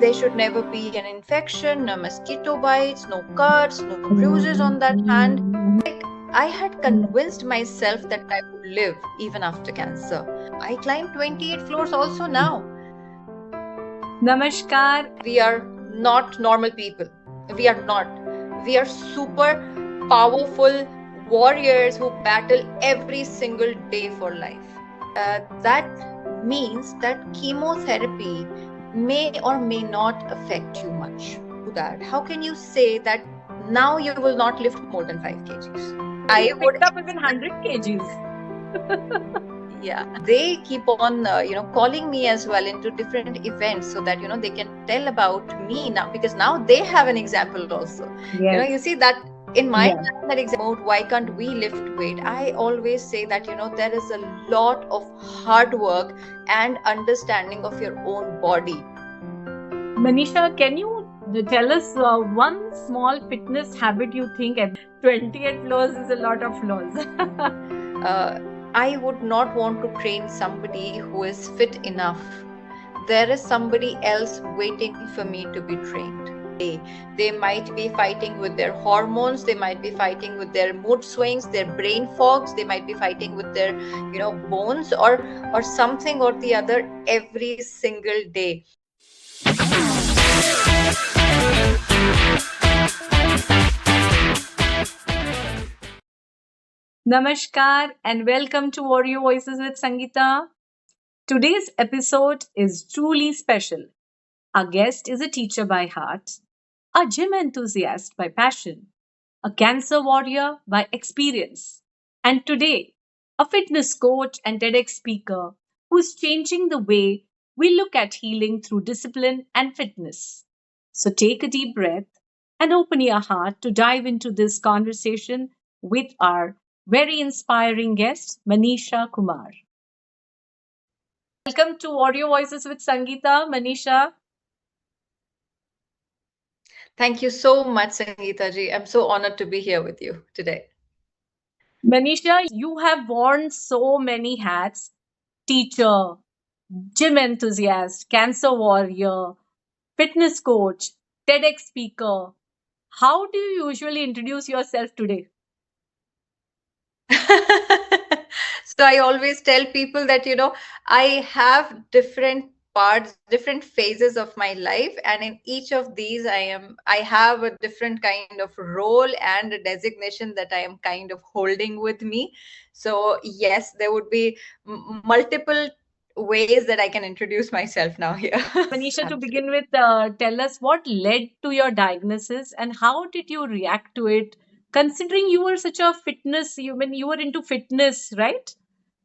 there should never be an infection, no mosquito bites, no cuts, no bruises on that hand. I had convinced myself that I would live even after cancer. I climbed 28 floors also now. Namaskar. We are not normal people. We are not. We are super powerful warriors who battle every single day for life. That means that chemotherapy may or may not affect you much. That how can you say that now you will not lift more than 5 kgs? I would picked up even 100 kgs. Yeah, they keep on calling me as well into different events so that they can tell about me now, because now they have an example also. Yes. You see that in my mind, that example, why can't we lift weight? I always say that there is a lot of hard work and understanding of your own body. Manisha, can you tell us one small fitness habit you think 28 floors is a lot of floors? I would not want to train somebody who is fit enough. There is somebody else waiting for me to be trained. They might be fighting with their hormones, they might be fighting with their mood swings, their brain fogs, they might be fighting with their bones or something or the other every single day. Namaskar and welcome to Warrior Voices with Sangeeta. Today's episode is truly special. Our guest is a teacher by heart, a gym enthusiast by passion, a cancer warrior by experience, and today, a fitness coach and TEDx speaker who's changing the way we look at healing through discipline and fitness. So take a deep breath and open your heart to dive into this conversation with our very inspiring guest, Manisha Kumar. Welcome to Audio Voices with Sangeeta, Manisha. Thank you so much, Sangeeta ji. I'm so honored to be here with you today. Manisha, you have worn so many hats: teacher, gym enthusiast, cancer warrior, fitness coach, TEDx speaker. How do you usually introduce yourself today? So I always tell people that I have different parts, different phases of my life, and in each of these I have a different kind of role and a designation that I am kind of holding with me. So yes, there would be multiple ways that I can introduce myself now here. Manisha, to begin with, tell us what led to your diagnosis and how did you react to it? Considering you were such a fitness, when you were into fitness, right?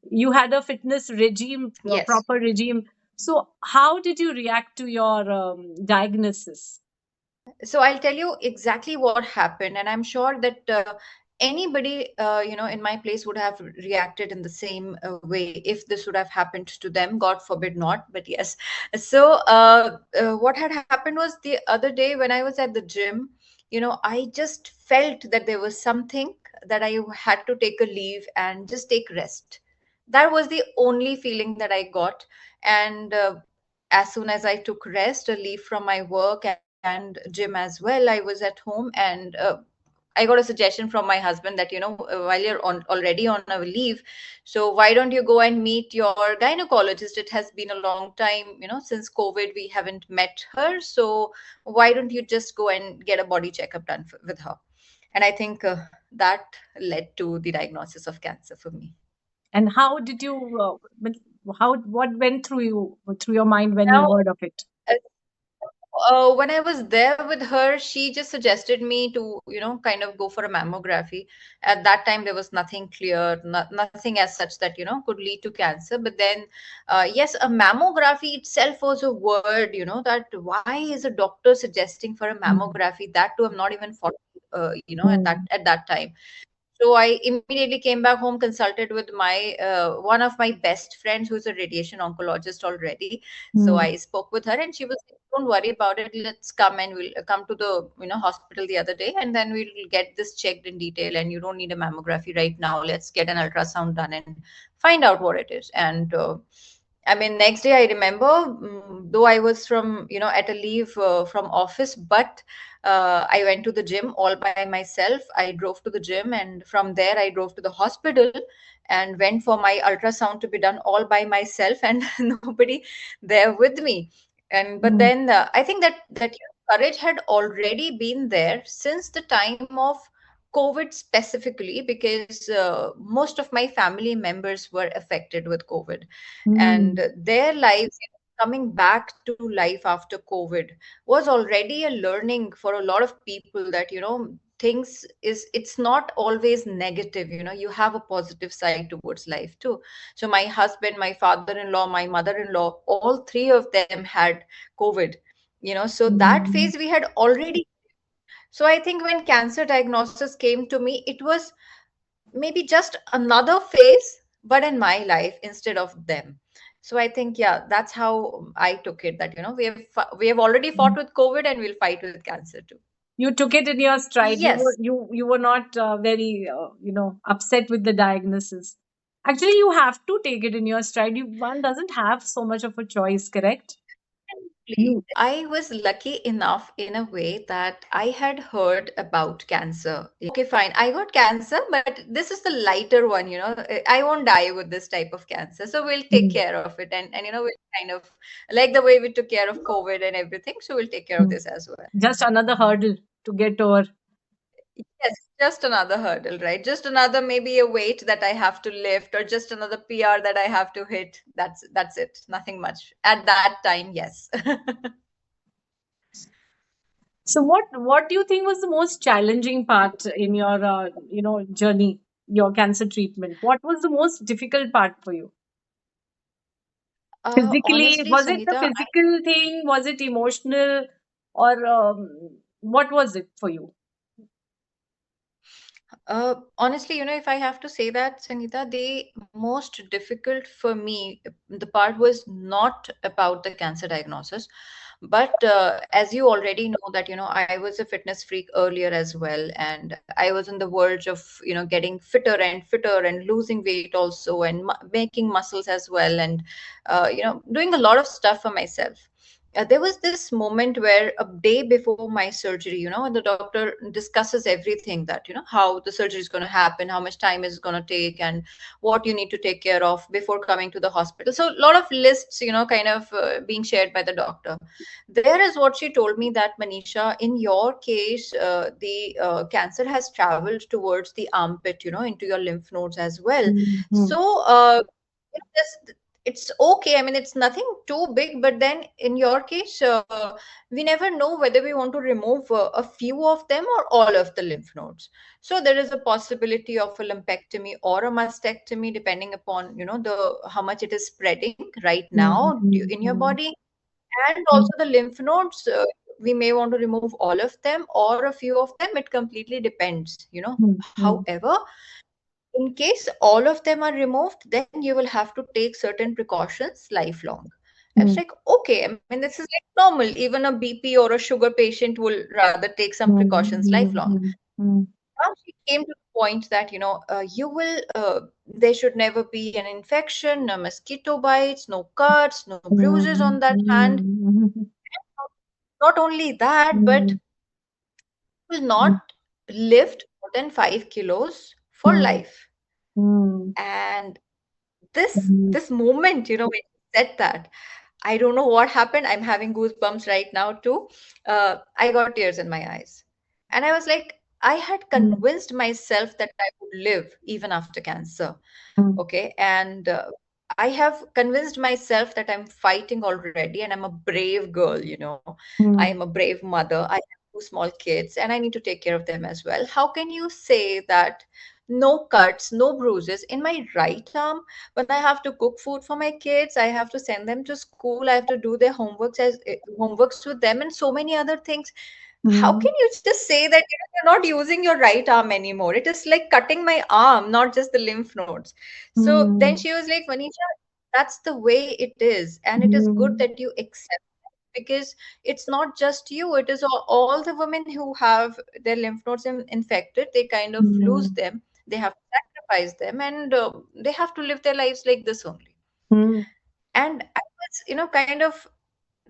You had a fitness regime, a Yes. proper regime. So, how did you react to your diagnosis? So I'll tell you exactly what happened, and I'm sure that anybody in my place would have reacted in the same way if this would have happened to them. God forbid not, but yes. So what had happened was, the other day when I was at the gym, I just felt that there was something that I had to take a leave and just take rest. That was the only feeling that I got. And as soon as I took rest, a leave from my work and gym as well, I was at home, and I got a suggestion from my husband that while you're already on a leave, so why don't you go and meet your gynecologist? It has been a long time, since COVID we haven't met her, so why don't you just go and get a body checkup done with her? And I think that led to the diagnosis of cancer for me. And how did you, what went through your mind when you Now, heard of it? when I was there with her, she just suggested me to, kind of go for a mammography. At that time, there was nothing clear, nothing as such that, could lead to cancer. But then, yes, a mammography itself was a word, that why is a doctor suggesting for a mammography? That too, I'm not even following, at that time. So I immediately came back home, consulted with my one of my best friends who's a radiation oncologist already. So I spoke with her, and she was like, "Don't worry about it. Let's come, and we'll come to the hospital the other day, and then we'll get this checked in detail. And you don't need a mammography right now. Let's get an ultrasound done and find out what it is." And I mean, next day I remember, though I was from, at a leave from office, but I went to the gym all by myself. I drove to the gym, and from there I drove to the hospital and went for my ultrasound to be done all by myself, and nobody there with me. And but Mm, then I think that courage had already been there since the time of COVID specifically, because most of my family members were affected with COVID, and mm, their lives, coming back to life after COVID, was already a learning for a lot of people, that things is it's not always negative. You have a positive side towards life too. So my husband, my father-in-law, my mother-in-law, all three of them had COVID. So that mm. phase we had already. So I think when cancer diagnosis came to me, it was maybe just another phase, but in my life instead of them. So I think, yeah, that's how I took it. That we have already fought with COVID, and we'll fight with cancer too. You took it in your stride. You were Yes. you were not very upset with the diagnosis. Actually, you have to take it in your stride. One doesn't have so much of a choice, correct? Definitely. You. I was lucky enough in a way that I had heard about cancer. Okay, fine. I got cancer, but this is the lighter one, I won't die with this type of cancer. So we'll take Mm, care of it. And we'll kind of, like the way we took care of COVID and everything. So we'll take care of mm. this as well. Just another hurdle to get over. Yes, just another hurdle, right? Just another, maybe a weight that I have to lift, or just another PR that I have to hit. That's it. Nothing much. At that time, yes. So what do you think was the most challenging part in your journey, your cancer treatment? What was the most difficult part for you? Physically, Honestly, was it the Sangeeta, physical thing? Was it emotional, or what was it for you? honestly, if I have to say that, Sangeeta, the most difficult for me, the part was not about the cancer diagnosis, but as you already know that, I was a fitness freak earlier as well, and I was on the verge of, getting fitter and losing weight also, and making muscles as well, and doing a lot of stuff for myself. There was this moment where a day before my surgery, the doctor discusses everything, that how the surgery is going to happen, how much time is going to take, and what you need to take care of before coming to the hospital. So a lot of lists, kind of being shared by the doctor. There is what she told me, that Manisha, in your case, the cancer has traveled towards the armpit, into your lymph nodes as well. Mm-hmm. So it's okay. I mean, it's nothing too big, but then in your case, we never know whether we want to remove a few of them or all of the lymph nodes. So there is a possibility of a lumpectomy or a mastectomy, depending upon the how much it is spreading right now in your Mm-hmm. body, and also the lymph nodes. We may want to remove all of them or a few of them. It completely depends. Mm-hmm. However, in case all of them are removed, then you will have to take certain precautions lifelong. I was like, okay, I mean, this is like normal. Even a BP or a sugar patient will rather take some precautions lifelong. Mm-hmm. Now she came to the point that, there should never be an infection, no mosquito bites, no cuts, no bruises on that hand. Mm-hmm. Not only that, but will not lift more than 5 kilos for life. Mm-hmm. And this moment, when he said that, I don't know what happened. I'm having goosebumps right now too. I got tears in my eyes, and I was like, I had convinced myself that I would live even after cancer. Okay, and I have convinced myself that I'm fighting already, and I'm a brave girl. I am a brave mother. I have two small kids, and I need to take care of them as well. How can you say that no cuts, no bruises in my right arm, when I have to cook food for my kids, I have to send them to school, I have to do their homeworks with them, and so many other things. How can you just say that you're not using your right arm anymore? It is like cutting my arm, not just the lymph nodes. So then she was like, Manisha, that's the way it is, and it is good that you accept it, because it's not just you, it is all the women who have their lymph nodes infected. They kind of lose them, they have to sacrifice them, and they have to live their lives like this only. And I was, kind of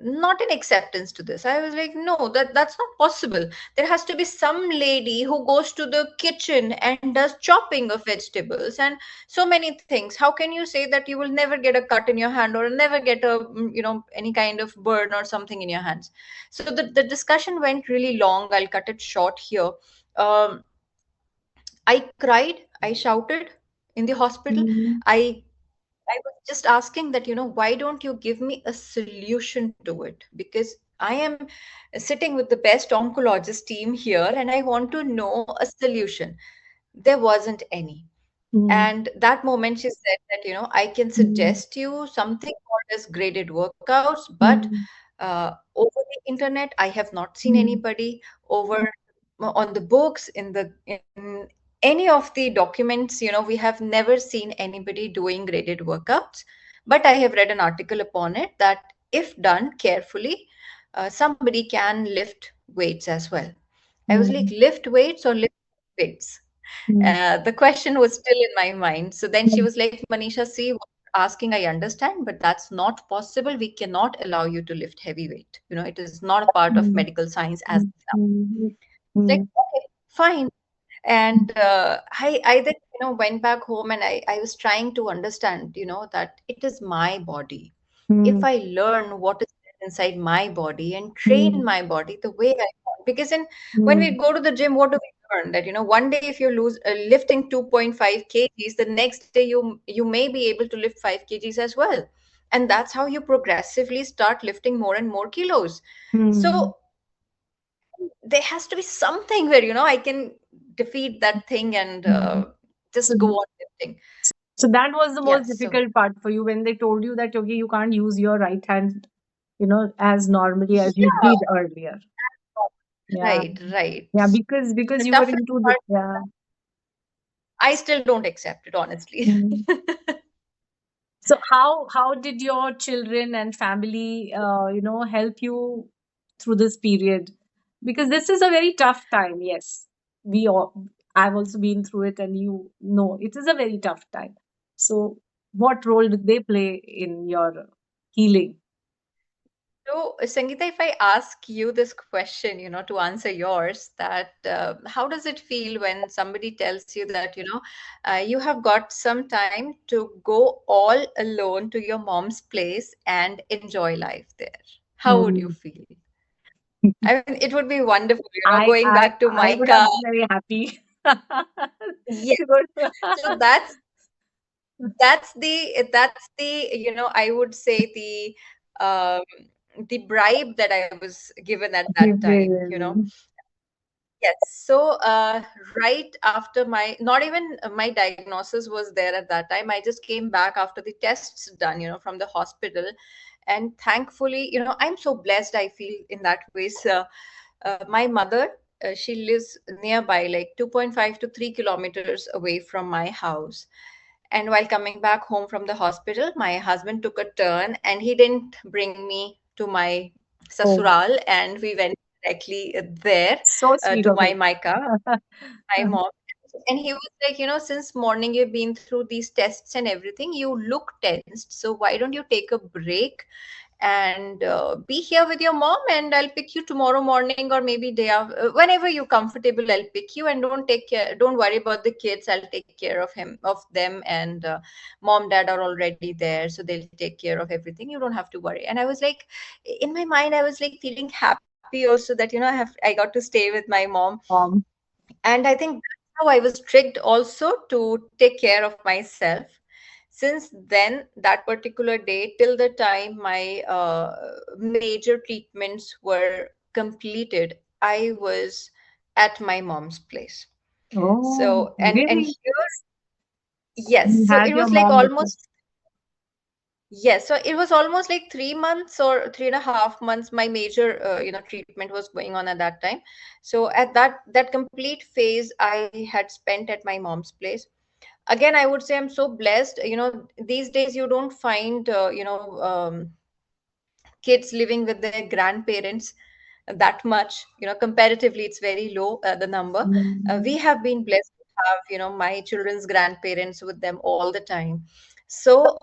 not in acceptance to this. I was like, no, that's not possible. There has to be some lady who goes to the kitchen and does chopping of vegetables and so many things. How can you say that you will never get a cut in your hand or never get a, any kind of burn or something in your hands? So the discussion went really long. I'll cut it short here. um, I cried, I shouted in the hospital. Mm, I was just asking that, why don't you give me a solution to it? Because I am sitting with the best oncologist team here and I want to know a solution. There wasn't any. mm, And that moment she said that, I can mm, suggest you something called as graded workouts, but mm, over the internet, I have not seen mm, anybody over on the books, in any of the documents, we have never seen anybody doing graded workouts. But I have read an article upon it that if done carefully, somebody can lift weights as well. I was like, mm, lift weights or lift weights? mm, The question was still in my mind. So then she mm, was like, Manisha, see, what you're asking, I understand, but that's not possible. We cannot allow you to lift heavy weight. It is not a part of mm, medical science as mm, of now. mm, It's like, mm, okay, fine. And I then, went back home and I was trying to understand, that it is my body. If mm, I learn what is inside my body and train mm, my body the way I want, because when we mm, go to the gym, what do we learn? That, one day if you lose lifting 2.5 kgs, the next day you may be able to lift 5 kgs as well. And that's how you progressively start lifting more and more kilos. mm, So there has to be something where I can defeat that thing and mm. So, just go on lifting. so that was the most Yes. So difficult part for you when they told you that okay, you can't use your right hand, as normally as you yeah, did earlier. Yeah, right, right. yeah, because The you were toughest into the part, yeah. I still don't accept it, honestly. Mm. So how did your children and family, help you through this period? Because this is a very tough time. Yes, we all. I've also been through it, and you know it is a very tough time. So, what role did they play in your healing? So, Sangeeta, if I ask you this question, to answer yours, that how does it feel when somebody tells you that, you have got some time to go all alone to your mom's place and enjoy life there? How would you Mm. feel? I mean, it would be wonderful, I going I back to I my would have car. been very happy. Yes. To go So to- that's the I would say um the bribe that I was given at that time. Yes. So, right after not even my diagnosis was there at that time. I just came back after the tests done, from the hospital. And thankfully, I'm so blessed, I feel in that way. So, my mother, she lives nearby, like 2.5 to 3 kilometers away from my house. And while coming back home from the hospital, my husband took a turn and he didn't bring me to my Oh, sasural, and we went directly there so sweet to of my him. Maika, my mom. And he was like, since morning you've been through these tests and everything, you look tensed. So why don't you take a break and be here with your mom, and I'll pick you tomorrow morning or maybe day after, whenever you're comfortable, I'll pick you, and don't worry about the kids. I'll take care of them, and mom, dad are already there, so they'll take care of everything. You don't have to worry. And I was like, in my mind, I was like feeling happy also that, I got to stay with my mom. Um, And I think that's how I was tricked also to take care of myself. Since then, that particular day till the time my major treatments were completed, I was at my mom's place. oh, So, and really? here, yes, You so had it your was like mom with you? almost, yes, so it was almost like 3 months or 3.5 months. My major, treatment was going on at that time. So at that complete phase, I had spent at my mom's place. Again, I would say I'm so blessed. These days you don't find, kids living with their grandparents that much. Comparatively, it's very low, the number. We Mm. have been blessed to have, my children's grandparents with them all the time. So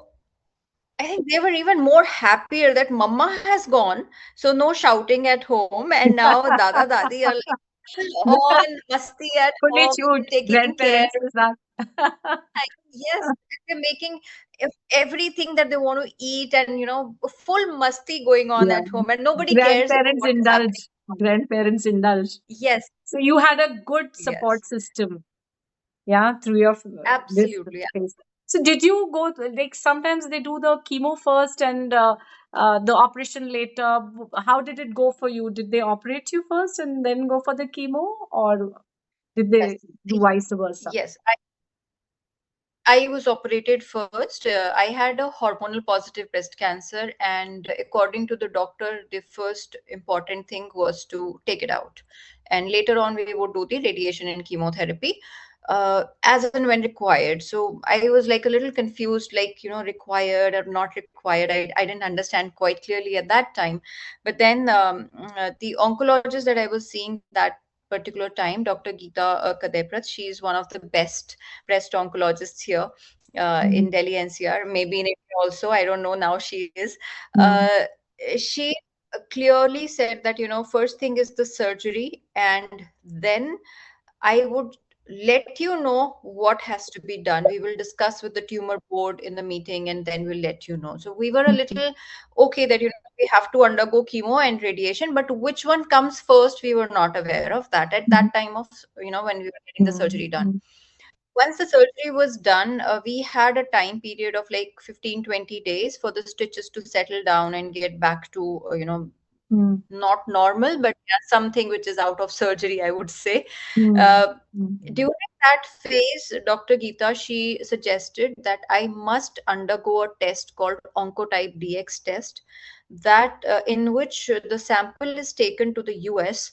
I think they were even more happier that mama has gone, so no shouting at home, and now dada dadi are like full on masti at Fully home, cute taking care. grandparents is that. Like, yes, they're making everything that they want to eat, and full masti going on Yeah. at home, and nobody cares about Grandparents what is happening. indulge. Grandparents indulge. Yes, So you had a good yes, support system, yeah, through your this absolutely. phase. So did you go like sometimes they do the chemo first and the operation later? How did it go for you? Did they operate you first and then go for the chemo, or did Yes, they do vice versa? yes. I was operated first. I had a hormonal positive breast cancer, and according to the doctor, the first important thing was to take it out. And later on, we would do the radiation and chemotherapy as and when required. So I was like a little confused, like, required or not required. I didn't understand quite clearly at that time. But then the oncologist that I was seeing that particular time, Dr. Geeta Kadeprat, she is one of the best breast oncologists here in Mm, Delhi NCR, maybe in India also. I don't know now she is. mm, Uh, she clearly said that, first thing is the surgery, and then I would let you know what has to be done. We will discuss with the tumor board in the meeting, and then we'll let you know. So we were a mm, little okay that, we have to undergo chemo and radiation, but which one comes first, we were not aware of that at mm, that time of, when we were getting the mm, surgery done. mm, Once the surgery was done, we had a time period of like 15-20 days for the stitches to settle down and get back to, mm, not normal, but yeah, something which is out of surgery, I would say. mm, Uh, During that phase, Dr. Geeta, she suggested that I must undergo a test called Oncotype DX test, that in which the sample is taken to the US,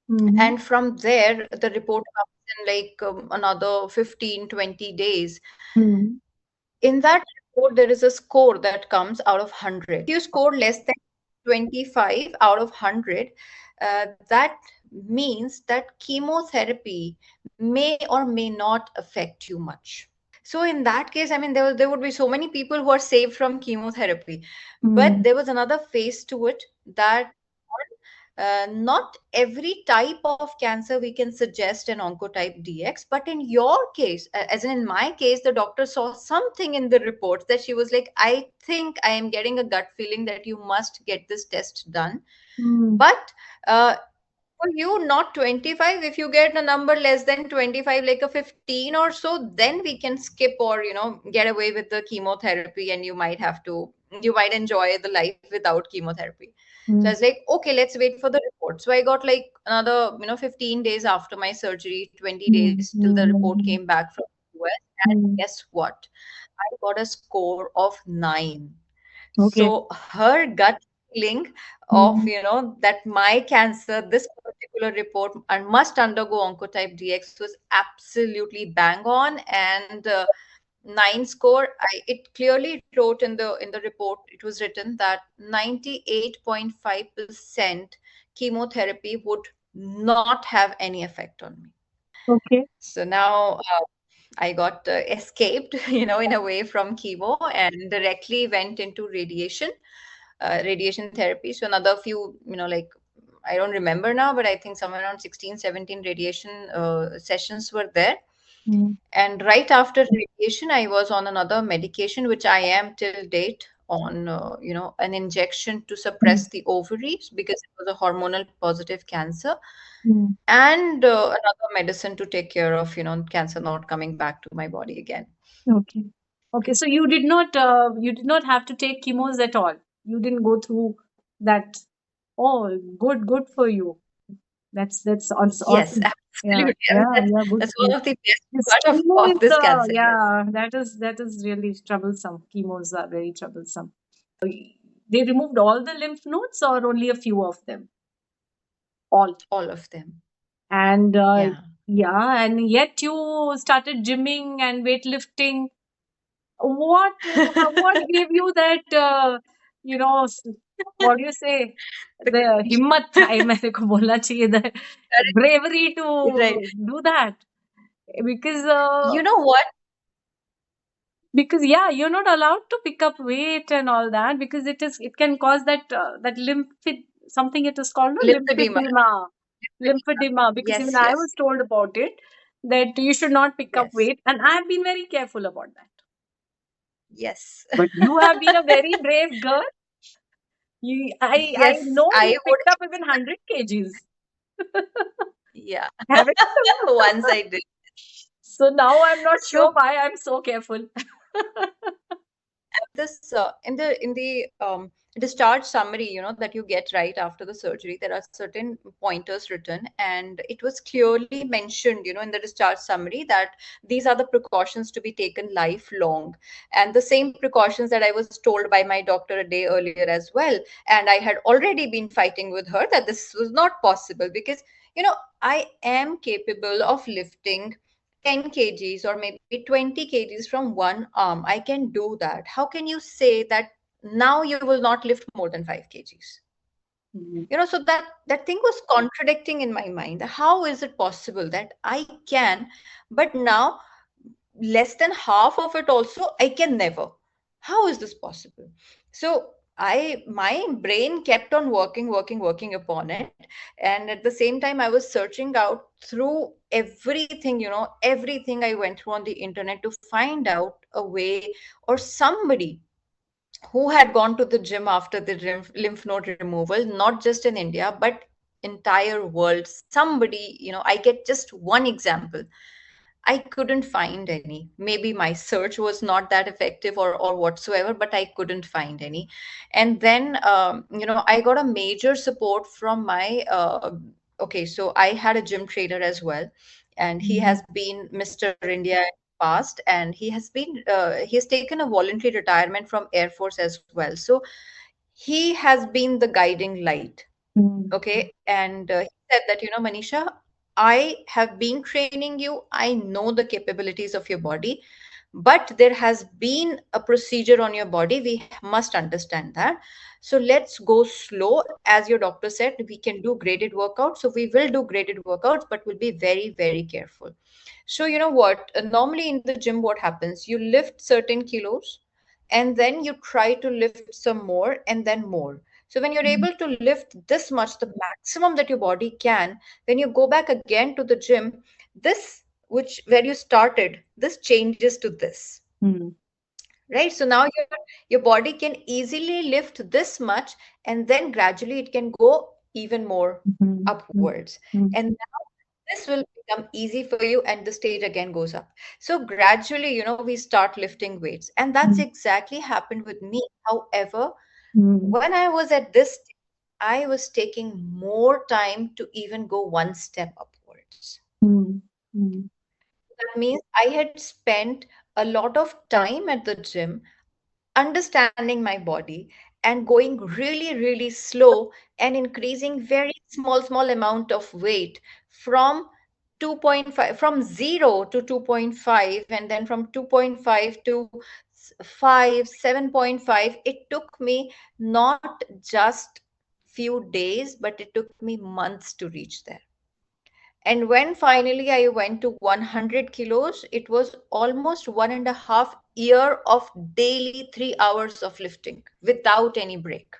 mm, and from there the report comes in like another 15-20 days. mm, In that report there is a score that comes out of 100. If you score less than 25 out of 100, that means that chemotherapy may or may not affect you much. So in that case, I mean, there would be so many people who are saved from chemotherapy. But mm, there was another phase to it, that not every type of cancer we can suggest an oncotype DX. But in your case, as in my case, the doctor saw something in the reports that she was like, I think I am getting a gut feeling that you must get this test done. mm, But for you, not 25. If you get a number less than 25, like a 15 or so, then we can skip or, get away with the chemotherapy, and you might enjoy the life without chemotherapy. So I mm, was like, okay, let's wait for the report. So I got like another, 15 days after my surgery, 20 mm, days till the report mm, came back from the US. And mm. guess what? I got a score of 9. Okay. So her gut feeling of, Mm, that my cancer, this particular report, and must undergo Oncotype DX, was absolutely bang on. And 9 score, it clearly wrote in the report, it was written that 98.5% chemotherapy would not have any effect on me. okay. So now I got escaped, in a way from chemo, and directly went into radiation therapy. So another few, like, I don't remember now, but I think somewhere around 16, 17 radiation sessions were there. Mm, And right after radiation, I was on another medication, which I am till date on, an injection to mm, suppress the ovaries because it was a hormonal positive cancer, mm. and another medicine to take care of, cancer not coming back to my body again. Okay. Okay. So you did not have to take chemos at all. You didn't go through that. Oh, good for you. That's Yes, awesome. Yeah, absolutely. I mean, yeah, yeah. Good that's for you. one of the best This part of, chemo of is this cancer. Yes. yeah, that is really troublesome. Chemos are very troublesome. They removed all the lymph nodes or only a few of them? All. All of them. And Yeah. yeah, and yet you started gymming and weightlifting. What gave you that you know s- what do you say, The the courage. himmat I मेरे को बोलना चाहिए, the bravery to Right. do that? Because You know what? Because yeah, you're not allowed to pick up weight and all that, because it can cause that something, it is called a Lymphedema. lymphedema. Lymphedema. Lymphedema, because even Yes, I yes, was told about it, that you should not pick up yes, weight, and I've been very careful about that. yes. But you have been a very brave girl. I Yes, know I you would. picked up even 100 kgs. Yeah. Haven't you? Once I did. So now I'm not sure So why I'm so careful. this in the discharge summary, that you get right after the surgery, there are certain pointers written, and it was clearly mentioned, in the discharge summary, that these are the precautions to be taken lifelong, and the same precautions that I was told by my doctor a day earlier as well. And I had already been fighting with her that this was not possible, because I am capable of lifting 10 kgs or maybe 20 kgs from one arm. I can do that. How can you say that now you will not lift more than 5 kgs? Mhm. So that thing was contradicting in my mind. How is it possible that I can, but now less than half of it also I can never? How is this possible? So my brain kept on working upon it, and at the same time I was searching out through everything, everything I went through on the internet to find out a way, or somebody who had gone to the gym after the lymph node removal, not just in India, but entire world. Somebody, I get just one example. I couldn't find any. Maybe my search was not that effective, or whatsoever, but I couldn't find any. And then, I got a major support from my, okay, so I had a gym trainer as well, and he Mhm. has been Mr. India in the past, and he has taken a voluntary retirement from Air Force as well. So he has been the guiding light. Mhm. Okay. And he said that, Manisha, I have been training you. I know the capabilities of your body, but there has been a procedure on your body. We must understand that. So let's go slow. As your doctor said, we can do graded workouts. So we will do graded workouts, but we'll be very, very careful. So, you know what? Normally in the gym, what happens? You lift certain kilos, and then you try to lift some more and then more. So when you're able to lift this much, the maximum that your body can, when you go back again to the gym, this, which where you started, this changes to this, Mhm. right? So now your body can easily lift this much, and then gradually it can go even more Mhm. upwards. Mhm. And this will become easy for you, and the stage again goes up. So gradually, we start lifting weights, and that's Mhm. exactly happened with me. However, Mhm. when I was at this stage, I was taking more time to even go one step upwards. Mhm. Mhm. That means I had spent a lot of time at the gym understanding my body and going really, really slow, and increasing very small amount of weight from 2.5, from 0 to 2.5, and then from 2.5 to 5, 7.5. It took me not just few days, but it took me months to reach there. And when finally I went to 100 kilos, it was almost 1.5 year of daily 3 hours of lifting without any break.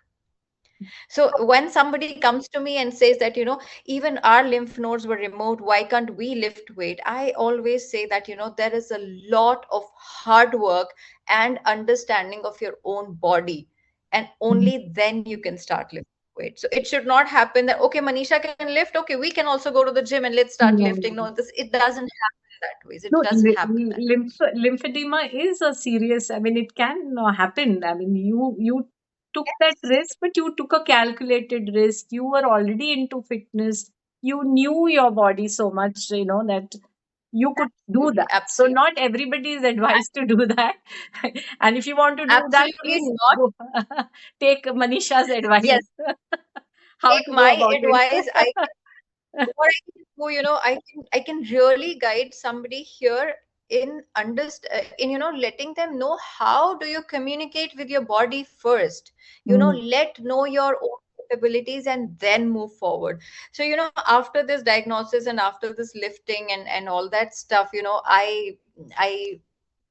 So when somebody comes to me and says that, even our lymph nodes were removed, why can't we lift weight? I always say that, there is a lot of hard work and understanding of your own body. And Mhm. only then you can start lifting weight. So it should not happen that, okay, Manisha can lift. Okay, we can also go to the gym and let's start lifting. Yeah. No, it doesn't happen that way. It No, doesn't happen that way. lymphedema is a serious. I mean, it can happen. I mean, you took that Yes, risk, but you took a calculated risk. You were already into fitness. You knew your body so much, that you could do absolutely, that. So absolutely. not everybody is advised to do that. And if you want to do that, Absolutely please not. go take Manisha's Yes, advice how take to go my about it. advice. What I can do, I can really guide somebody here in letting them know how do you communicate with your body first. Mm, Let know your own capabilities and then move forward. So after this diagnosis and after this lifting and all that stuff, I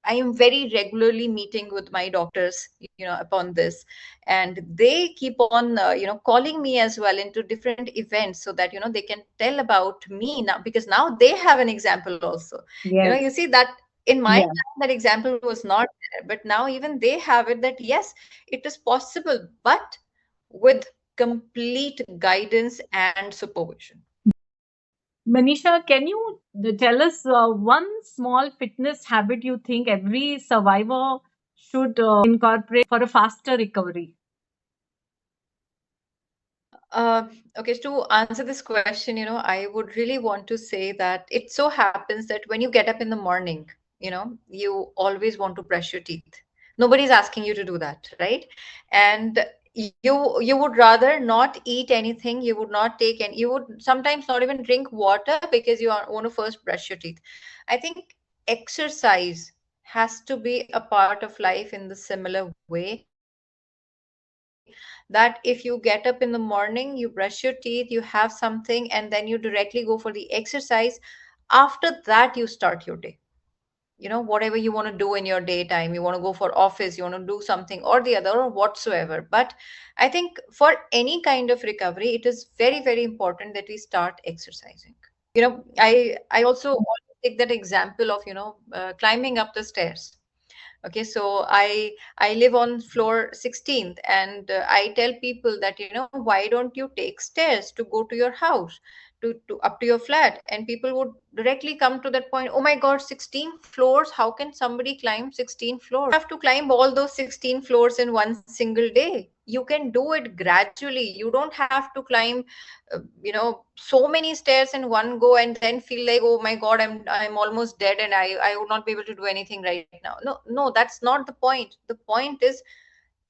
I am very regularly meeting with my doctors, upon this, and they keep on, calling me as well into different events so that they can tell about me now, because now they have an example also. Yes. You see that in my Yeah. time that example was not there, but now even they have it, that yes, it is possible, but with complete guidance and supervision. Manisha, can you tell us one small fitness habit you think every survivor should incorporate for a faster recovery? Okay, so to answer this question, I would really want to say that it so happens that when you get up in the morning, you always want to brush your teeth. Nobody's asking you to do that, right? And you would rather not eat anything. You would not take any. You would sometimes not even drink water because want to first brush your teeth. I think exercise has to be a part of life in the similar way, that if you get up in the morning, you brush your teeth, you have something, and then you directly go for the exercise. After that, you start your day. Whatever you want to do in your daytime, you want to go for office, you want to do something or the other or whatsoever. But I think for any kind of recovery, it is very, very important that we start exercising. I also always take that example of climbing up the stairs. Okay, so I live on floor 16th, and I tell people that why don't you take stairs to go to your house, to up to your flat, and people would directly come to that point, oh my god, 16 floors, how can somebody climb 16 floors? Have to climb all those 16 floors in one single day. You can do it gradually. You don't have to climb so many stairs in one go and then feel like, oh my god, I'm almost dead, and I would not be able to do anything right now. No, that's not the point. The point is,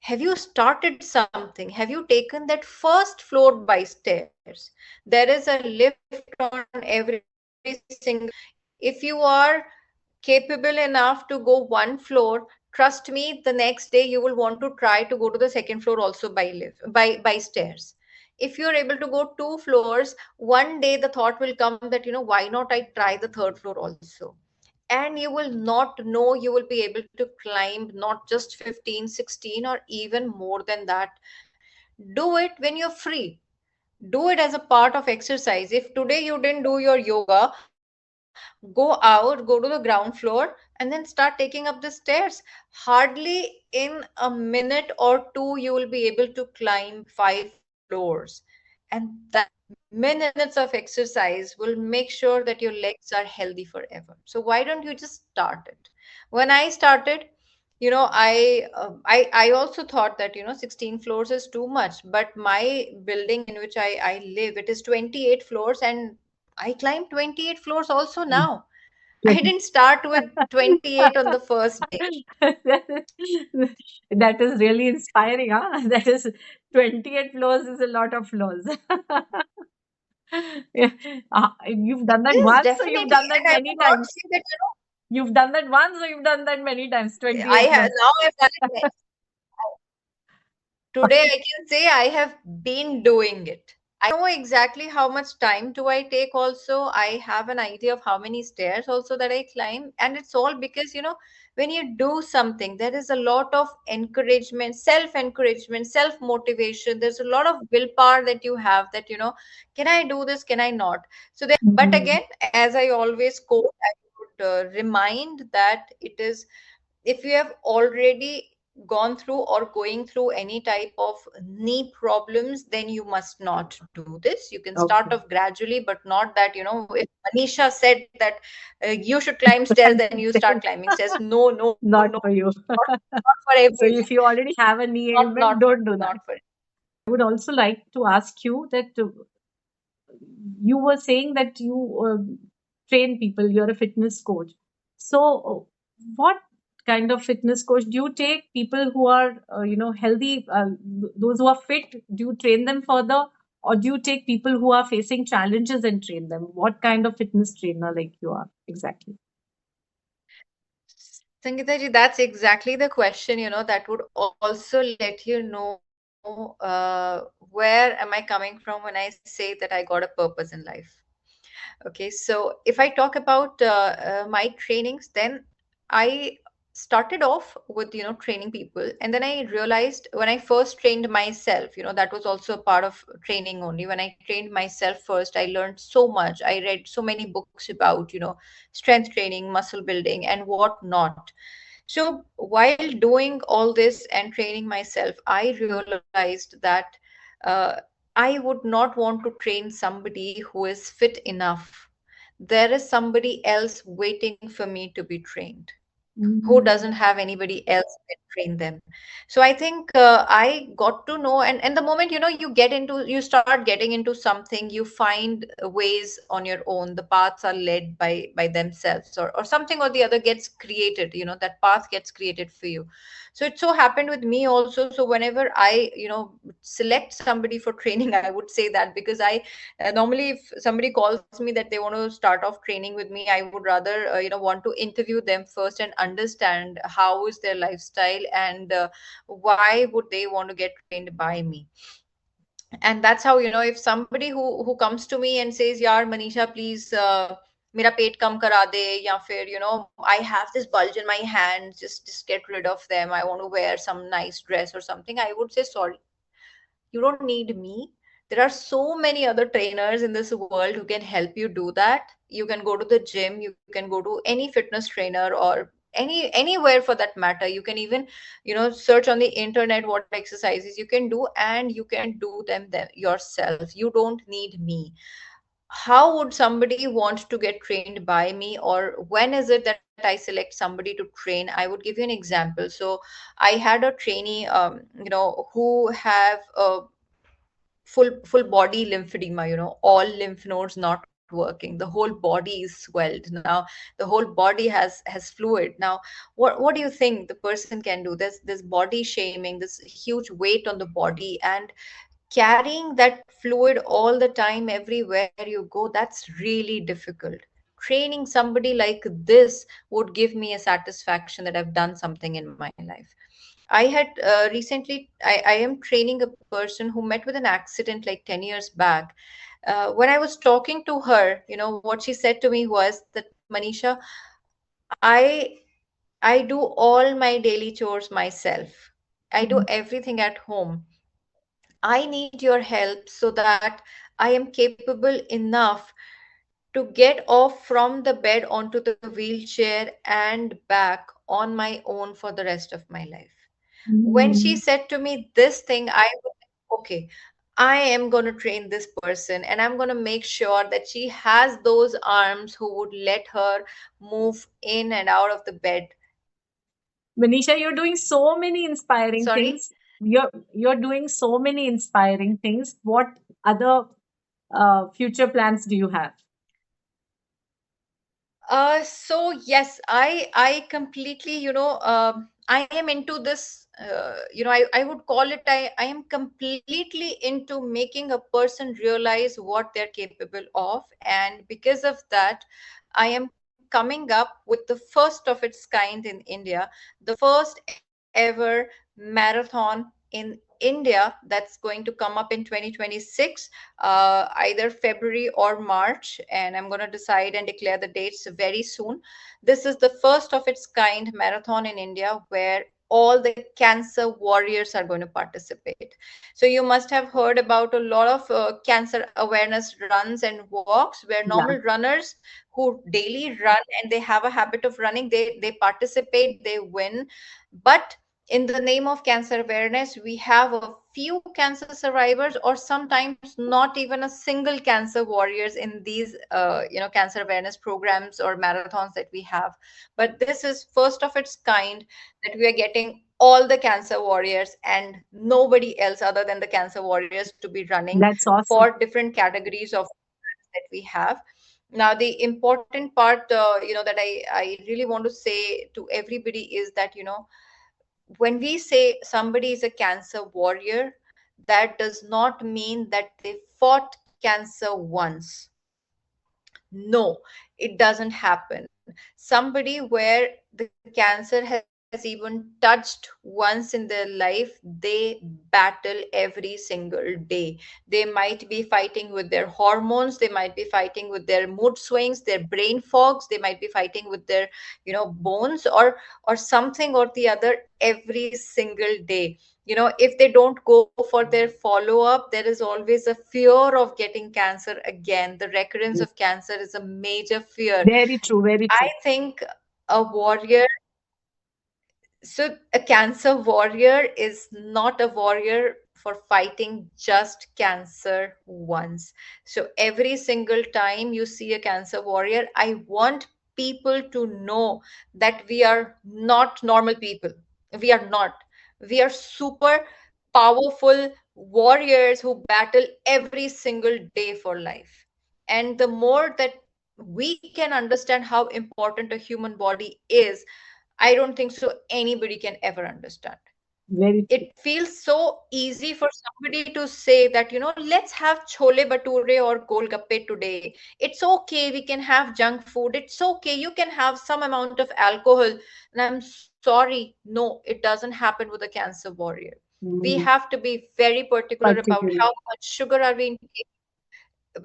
have you started something? Have you taken that first floor by stairs? There is a lift on every single floor. If you are capable enough to go one floor, trust me, the next day you will want to try to go to the second floor also by stairs. If you're able to go two floors, one day the thought will come that why not I try the third floor also. And you will not know, you will be able to climb not just 15, 16, or even more than that. Do it when you're free. Do it as a part of exercise. If today you didn't do your yoga, go out, go to the ground floor, and then start taking up the stairs. Hardly in a minute or two, you will be able to climb 5 floors. And that minutes of exercise will make sure that your legs are healthy forever. So why don't you just start it? When I started, I also thought that 16 floors is too much, but my building in which I live, it is 28 floors, and I climbed 28 floors also now. I didn't start with 28 on the first day. That is really inspiring, huh? That is 28 floors is a lot of floors. Yeah. You've done that Yes, once, so definitely. you've done that And I many would not times. say that, You've done that once, or you've done that many times. I 28 have floors. now I've done it. Today I can say I have been doing it. I know exactly how much time do I take also. I have an idea of how many stairs also that I climb. And it's all because, when you do something, there is a lot of encouragement, self motivation. There's a lot of willpower that you have, that, can I do this? Can I not? So there, but Mhm. again, as I always quote, I would remind that it is, if you have already gone through or going through any type of knee problems, then you must not do this. You can start Okay. off gradually, but not that, if Manisha said that you should climb stairs, then you start climbing stairs. No, no, no, Not no, for you. not for So everyone. if you already have a knee Not, ailment, don't do that. not for. I would also like to ask you that you were saying that you train people, you're a fitness coach. So what kind of fitness coach do you take? People who are healthy, those who are fit, do you train them further, or do you take people who are facing challenges and train them? What kind of fitness trainer like you are exactly? Sangeeta ji, that's exactly the question, that would also let you know where am I coming from when I say that I got a purpose in life. Okay, so if I talk about my trainings, then I started off with training people, and then I realized when I first trained myself, that was also a part of training. Only when I trained myself first, I learned so much. I read so many books about strength training, muscle building, and what not. So while doing all this and training myself, I realized that uh, I would not want to train somebody who is fit enough. There is somebody else waiting for me to be trained, who doesn't Mm. have anybody else that train them. So I think I got to know, and the moment you start getting into something, you find ways on your own. The paths are led by themselves, or something or the other gets created. That path gets created for you. So it so happened with me also. So whenever I select somebody for training, I would say that, because I normally, if somebody calls me that they want to start off training with me, I would rather want to interview them first and understand how is their lifestyle, and why would they want to get trained by me. And that's how, if somebody who comes to me and says, yaar Manisha, please, मेरा पेट कम करा दे, या फिर I have this bulge in my hands, just get rid of them, I want to wear some nice dress or something, I would say, sorry, you don't need me. There are so many other trainers in this world who can help you do that. You can go to the gym, you can go to any fitness trainer, or anywhere for that matter. You can even search on the internet what exercises you can do, and you can do them yourself. You don't need me. How would somebody want to get trained by me, or when is it that I select somebody to train? I would give you an example. So I had a trainee, who have a full body lymphedema, all lymph nodes not working, the whole body is swelled now, the whole body has fluid now. What do you think the person can do? There's body shaming, this huge weight on the body, and carrying that fluid all the time everywhere you go, that's really difficult. Training somebody like this would give me a satisfaction that I've done something in my life. I had recently, I am training a person who met with an accident like 10 years back. When I was talking to her, what she said to me was that, Manisha, I I do all my daily chores myself. I do everything at home. I need your help so that I am capable enough to get off from the bed onto the wheelchair and back on my own for the rest of my life. When she Mm. said to me this thing, I was like, okay, I am going to train this person, and I'm going to make sure that she has those arms who would let her move in and out of the bed. Manisha, you're doing so many inspiring Sorry? things. You're doing so many inspiring things. What other future plans do you have? So yes, I completely, I am into this. I would call it. I am completely into making a person realize what they're capable of, and because of that, I am coming up with the first of its kind in India, the first ever marathon in India that's going to come up in 2026, either February or March, and I'm going to decide and declare the dates very soon. This is the first of its kind marathon in India where all the cancer warriors are going to participate. So you must have heard about a lot of cancer awareness runs and walks where Yeah, normal runners who daily run and they have a habit of running, they participate, they win. But in the name of cancer awareness, we have a few cancer survivors, or sometimes not even a single cancer warriors in these cancer awareness programs or marathons that we have. But this is first of its kind, that we are getting all the cancer warriors and nobody else other than the cancer warriors to be running that's awesome. for different categories of that we have. Now the important part, that I really want to say to everybody is that, when we say somebody is a cancer warrior, that does not mean that they fought cancer once. No, it doesn't happen. Somebody where the cancer has been has even touched once in their life, they battle every single day. They might be fighting with their hormones, they might be fighting with their mood swings, their brain fogs, they might be fighting with their, bones, or something or the other every single day. If they don't go for their follow up, there is always a fear of getting cancer again. The recurrence of cancer is a major fear. Very true, very I true. think a warrior so a cancer warrior is not a warrior for fighting just cancer once. So every single time you see a cancer warrior, I want people to know that we are not normal people. We are not. We are super powerful warriors who battle every single day for life. And the more that we can understand how important a human body is, I don't think so anybody can ever understand. Very true. It feels so easy for somebody to say that, let's have chole bhature or golgappe today. It's okay, we can have junk food. It's okay, you can have some amount of alcohol. And I'm sorry, no, it doesn't happen with a cancer warrior. We Mm, have to be very particular about particularly how much sugar are we intaking,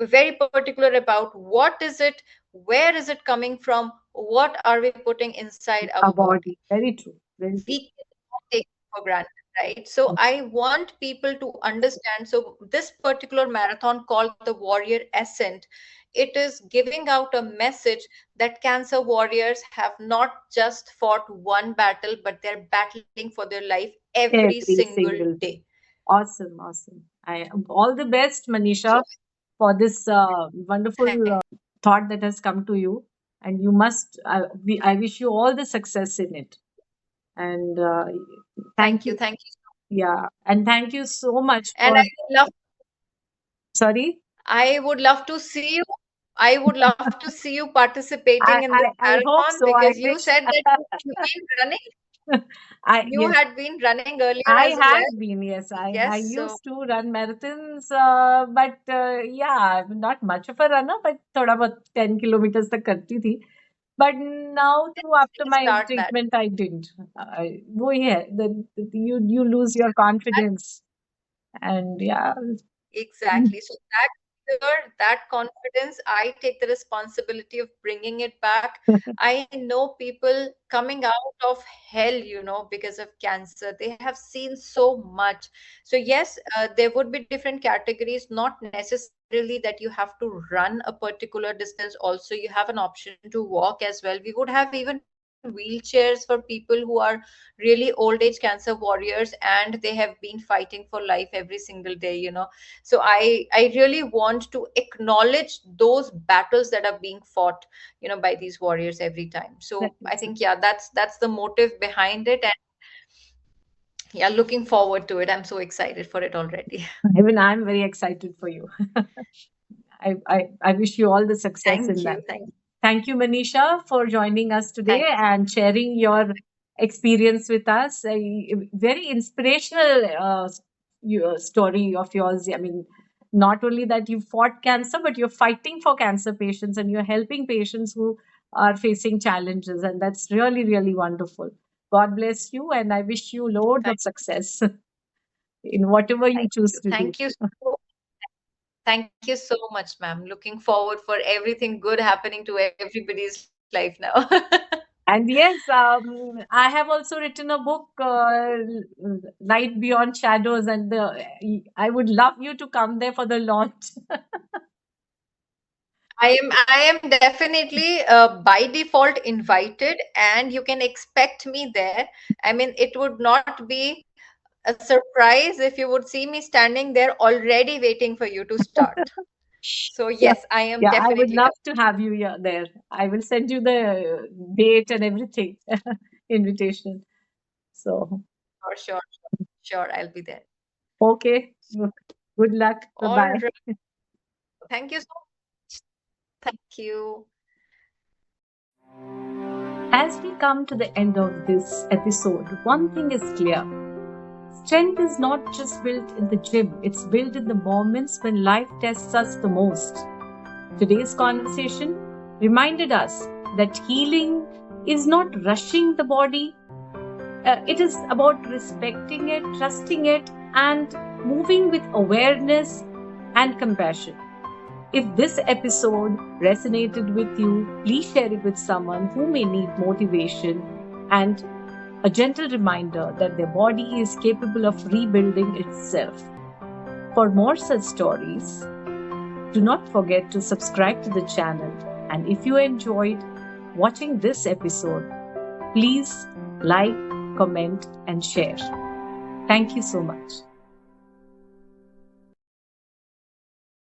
very particular about what is it, where is it coming from, what are we putting inside our our body. body. Very true. Very true. We cannot take it for granted, right? So I want people to understand. So this particular marathon called the Warrior Ascent, it is giving out a message that cancer warriors have not just fought one battle, but they're battling for their life every Every single single day. day. Awesome, awesome. I all the best, So Manisha, for this wonderful thank, thought that has come to you. And you must, I wish you all the success in it. And thank you. thank you. Yeah. And thank you so much And for, love, sorry. I would love to see you. I would love to see you participating in this I hope marathon so. I because you wish. said that you've been running. You Yes, had been running earlier I as had well. been, yes. I Yes, so used to run marathons, but yeah, I'm not much of a runner, but thoda bahut 10 kilometers tak karti thi. But now too, after my start that. treatment, I didn't. वो ही है, you lose your confidence, and yeah. Exactly. So that fear, that confidence, I take the responsibility of bringing it back. I know people coming out of hell, because of cancer. They have seen so much. So yes, there would be different categories, not necessarily that you have to run a particular distance. Also, you have an option to walk as well. We would have even wheelchairs for people who are really old age cancer warriors, and they have been fighting for life every single day. So I really want to acknowledge those battles that are being fought, by these warriors every time. So That I is it. think, yeah, that's the motive behind it. And yeah, looking forward to it. I'm so excited for it already. Even I'm very excited for you. I wish you all the success in Thank that. you. Thank you, Manisha, for joining us today Thank you. and sharing your experience with us. A very inspirational story of yours. I mean, not only that you fought cancer, but you're fighting for cancer patients and you're helping patients who are facing challenges. And that's really, really wonderful. God bless you. And I wish you loads Thank, of success in whatever you thank choose you. to do. Thank you so much, ma'am. Looking forward for everything good happening to everybody's life now. And yes, I have also written a book, Light Beyond Shadows, and I would love you to come there for the launch. I am definitely by default invited, and you can expect me there. I mean, it would not be a surprise if you would see me standing there already waiting for you to start. So Yeah, yes, I am yeah, I would definitely love coming. to have you here, there. I will send you the date and everything, invitation. So, For sure, sure, I'll be there. okay, good luck. Bye All bye. right. Thank you so much. Thank you. As we come to the end of this episode, one thing is clear. Strength is not just built in the gym, it's built in the moments when life tests us the most. Today's conversation reminded us that healing is not rushing the body, It is about respecting it, trusting it, and moving with awareness and compassion. If this episode resonated with you, please share it with someone who may need motivation and a gentle reminder that their body is capable of rebuilding itself. For more such stories, do not forget to subscribe to the channel. And if you enjoyed watching this episode, please like, comment, and share. Thank you so much.